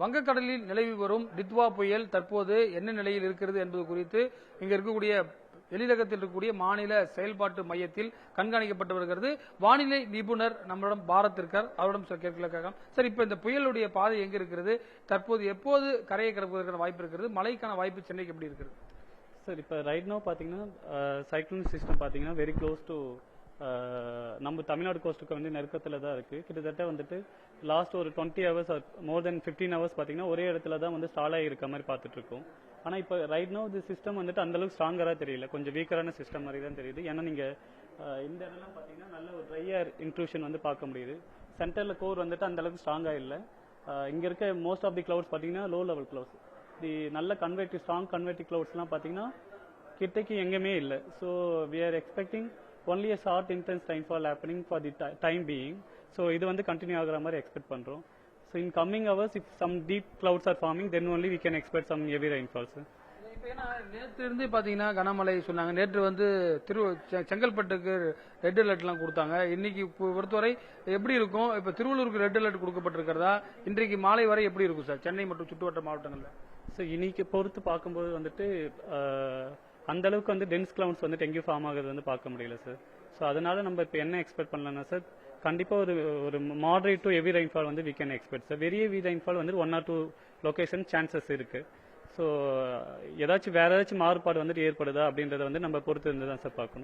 வங்கக்கடலில் நிலவி வரும் டித்வா புயல் தற்போது என்ன நிலையில் இருக்கிறது என்பது குறித்து இங்க இருக்கக்கூடிய எழிலகத்தில் இருக்கக்கூடிய மாநில செயல்பாட்டு மையத்தில் கண்காணிக்கப்பட்டு வருகிறது. வானிலை நிபுணர் நம்மிடம் பாரத் இருக்கார், அவரிடம் கேட்கலாம். சார், இப்ப இந்த புயலுடைய பாதை எங்க இருக்கிறது, தற்போது எப்போது கரையை கடப்பதற்கான வாய்ப்பு இருக்கிறது, மழைக்கான வாய்ப்பு சென்னைக்கு எப்படி இருக்கிறது? சார், இப்போ ரைட் நோ பார்த்தீங்கன்னா சைக்ளோன் சிஸ்டம் பார்த்தீங்கன்னா வெரி க்ளோஸ் டு நம்ம தமிழ்நாடு கோஸ்ட்டுக்கு வந்து நெருக்கத்தில் தான் இருக்குது. கிட்டத்தட்ட வந்துட்டு லாஸ்ட் ஒரு 20 ஹவர்ஸ் மோர் தென் 15 ஹவர்ஸ் பார்த்தீங்கன்னா ஒரே இடத்துல தான் வந்து ஸ்டால் ஆகிருக்க மாதிரி பார்த்துட்டு இருக்கோம். ஆனால் இப்போ ரைட் நோ இது சிஸ்டம் வந்துட்டு அந்தளவுக்கு ஸ்ட்ராங்கராக தெரியல, கொஞ்சம் வீக்கரான சிஸ்டம் மாதிரி தான் தெரியுது. ஏன்னா நீங்கள் இந்த இடம்லாம் பார்த்தீங்கன்னா நல்ல ஒரு ட்ரை ஏர் இன்ட்ரூஷன் வந்து பார்க்க முடியுது. சென்டரில் கோர் வந்துட்டு அந்தளவுக்கு ஸ்ட்ராங்காக இல்லை. இங்கே இருக்க மோஸ்ட் ஆஃப் தி கிளவுட்ஸ் பார்த்தீங்கன்னா லோ லெவல் கிளவுட்ஸ். தி நல்ல ஸ்ட்ராங் கன்வெக்டிவ் கிளவுட்ஸ்லாம் பார்த்தீங்கன்னா கிட்டக்கு எங்கேயுமே இல்லை. So we are expecting only a short intense rainfall happening for the time being. So இது வந்து கண்டினியூ ஆகிற மாதிரி எக்ஸ்பெக்ட் பண்ணுறோம். So in coming hours if some deep clouds are forming then only we can expect some heavy rainfalls. இப்போ ஏன்னா நேற்று இருந்து பார்த்தீங்கன்னா கனமழை சொன்னாங்க. நேற்று வந்து செங்கல்பட்டுக்கு ரெட் அலர்ட்லாம் கொடுத்தாங்க. இன்னைக்கு பொறுத்தவரை எப்படி இருக்கும்? இப்போ திருவள்ளூருக்கு ரெட் அலர்ட் கொடுக்கப்பட்டிருக்கிறதா? இன்றைக்கு மாலை வரை எப்படி இருக்கும் சார் சென்னை மற்றும் சுற்றுவட்ட மாவட்டங்களில்? ஸோ இன்னைக்கு பொறுத்து பார்க்கும்போது வந்துட்டு அந்த அளவுக்கு வந்து டென்ஸ் கிளவுட்ஸ் வந்துட்டு எங்கேயும் ஃபார்ம் ஆகுது வந்து பார்க்க முடியல சார். ஸோ அதனால நம்ம இப்போ என்ன எக்ஸ்பெக்ட் பண்ணலாம்னா சார், கண்டிப்பாக ஒரு மாடரேட் டு ஹெவி ரெயின்ஃபால் வந்து we can expect sir. Very heavy rainfall வந்து 1 or 2 லொகேஷன் சான்சஸ் இருக்கு. ஸோ வேற ஏதாச்சும் மாறுபாடு வந்துட்டு ஏற்படுதா அப்படின்றத வந்து நம்ம பொறுத்து இருந்து தான் சார் பார்க்கணும்.